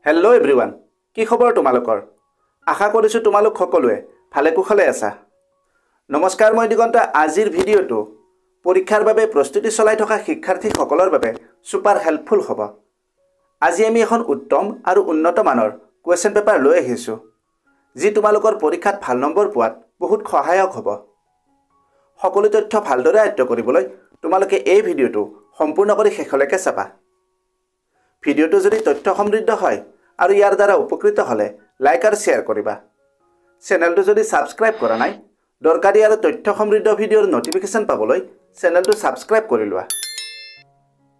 Hello' everyone, কি খবৰ তোমালোকৰ? আশা কৰিছোঁ তোমালোক সকলোৱে ভালে কুশলে আছা। নমস্কাৰ, মই দিগন্ত। আজিৰ ভিডিঅ'টো পৰীক্ষাৰ বাবে প্ৰস্তুতি চলাই থকা শিক্ষাৰ্থীসকলৰ বাবে ছুপাৰ হেল্পফুল হ'ব। আজি আমি এখন উত্তম আৰু উন্নত মানৰ কুৱেশ্যন পেপাৰ লৈ আহিছোঁ, যি তোমালোকৰ পৰীক্ষাত ভাল নম্বৰ পোৱাত বহুত সহায়ক হ'ব। সকলো তথ্য ভালদৰে আয়ত্ব কৰিবলৈ তোমালোকে এই ভিডিঅ'টো সম্পূৰ্ণ কৰি শেষলৈকে চাবা। ভিডিঅ'টো যদি তথ্য সমৃদ্ধ হয় আৰু ইয়াৰ দ্বাৰা উপকৃত হ'লে লাইক আৰু শ্বেয়াৰ কৰিবা। চেনেলটো যদি ছাবস্ক্ৰাইব কৰা নাই, দৰকাৰী আৰু তথ্য সমৃদ্ধ ভিডিঅ'ৰ নটিফিকেশ্যন পাবলৈ চেনেলটো ছাবস্ক্ৰাইব কৰি লোৱা।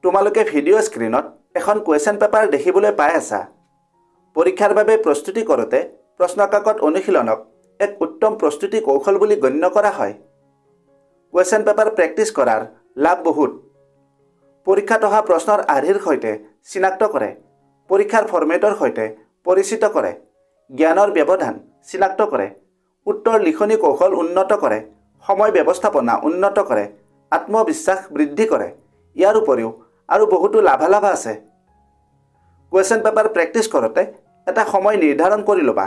তোমালোকে ভিডিঅ' স্ক্ৰীনত এখন কুৱেশ্যন পেপাৰ দেখিবলৈ পাই আছা। পৰীক্ষাৰ বাবে প্ৰস্তুতি কৰোঁতে প্ৰশ্নকাকত অনুশীলনক এক উত্তম প্ৰস্তুতি কৌশল বুলি গণ্য কৰা হয়। কুৱেশ্যন পেপাৰ প্ৰেক্টিছ কৰাৰ লাভ বহুত। পৰীক্ষাত অহা প্ৰশ্নৰ আৰ্হিৰ সৈতে চিনাক্ত কৰে, পৰীক্ষাৰ ফৰ্মেটৰ সৈতে পৰিচিত কৰে, জ্ঞানৰ ব্যৱধান চিনাক্ত কৰে, উত্তৰ লিখনি কৌশল উন্নত কৰে, সময় ব্যৱস্থাপনা উন্নত কৰে, আত্মবিশ্বাস বৃদ্ধি কৰে। ইয়াৰ উপৰিও আৰু বহুতো লাভালাভ আছে। কুৱেশ্যন পেপাৰ প্ৰেক্টিছ কৰোঁতে এটা সময় নিৰ্ধাৰণ কৰি ল'বা।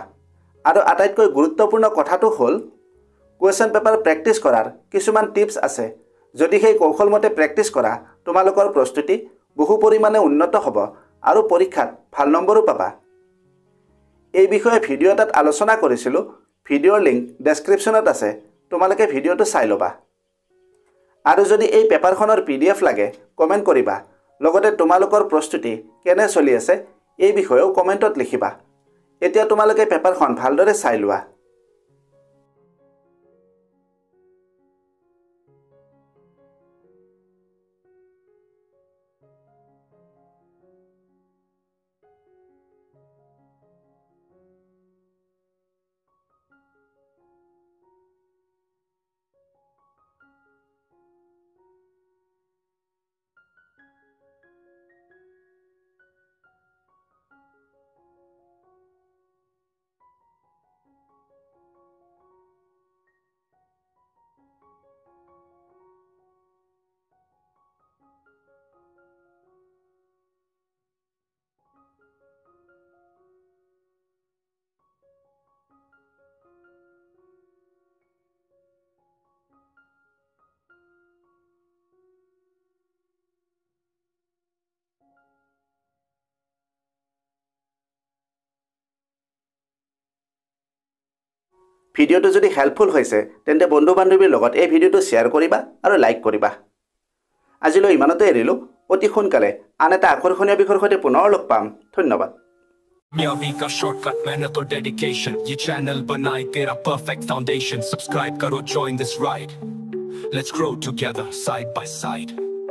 আৰু আটাইতকৈ গুৰুত্বপূৰ্ণ কথাটো হ'ল, কুৱেশ্যন পেপাৰ প্ৰেক্টিছ কৰাৰ কিছুমান টিপছ আছে। যদি সেই কৌশলমতে প্ৰেক্টিছ কৰা, তোমালোকৰ প্ৰস্তুতি বহু পৰিমাণে উন্নত হ'ব আৰু পৰীক্ষাত ভাল নম্বৰো পাবা। এই বিষয়ে ভিডিঅ' এটাত আলোচনা কৰিছিলোঁ। ভিডিঅ'ৰ লিংক ডেছক্ৰিপশ্যনত আছে, তোমালোকে ভিডিঅ'টো চাই ল'বা। আৰু যদি এই পেপাৰখনৰ PDF লাগে, কমেণ্ট কৰিবা। লগতে তোমালোকৰ প্ৰস্তুতি কেনে চলি আছে এই বিষয়েও কমেণ্টত লিখিবা। এতিয়া তোমালোকে পেপাৰখন ভালদৰে চাই লোৱা। ভিডিঅ'টো যদি হেল্পফুল হৈছে, তেন্তে বন্ধু বান্ধৱীৰ লগত এই ভিডিঅ'টো শ্বেয়াৰ কৰিবা আৰু লাইক কৰিবা। আজিলৈ ইমানতে এৰিলোঁ। অতি সোনকালে আন এটা আকৰ্ষণীয় বিষয়ৰ সৈতে পুনৰ লগ পাম। ধন্যবাদ। का शॉर्टकट मेहनत और डेडिकेशन, ये चैनल बनाए तेरा परफेक्ट फाउंडेशन। सब्सक्राइब करो, join this ride, let's grow together side by side.